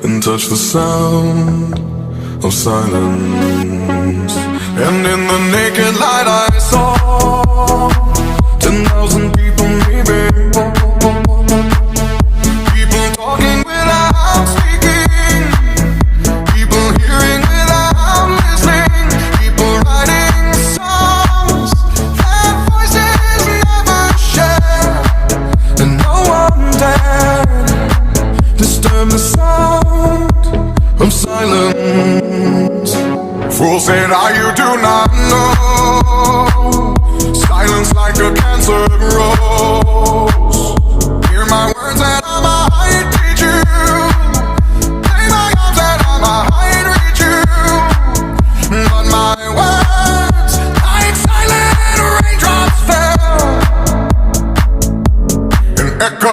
and touch the sound of silence. And in the naked light I saw 10,000 people, maybe. People talking without speaking, people hearing without listening, people writing songs that voices never share, and no one dared disturb the sound of silence. Fools say now you do not know, silence like a cancer grows.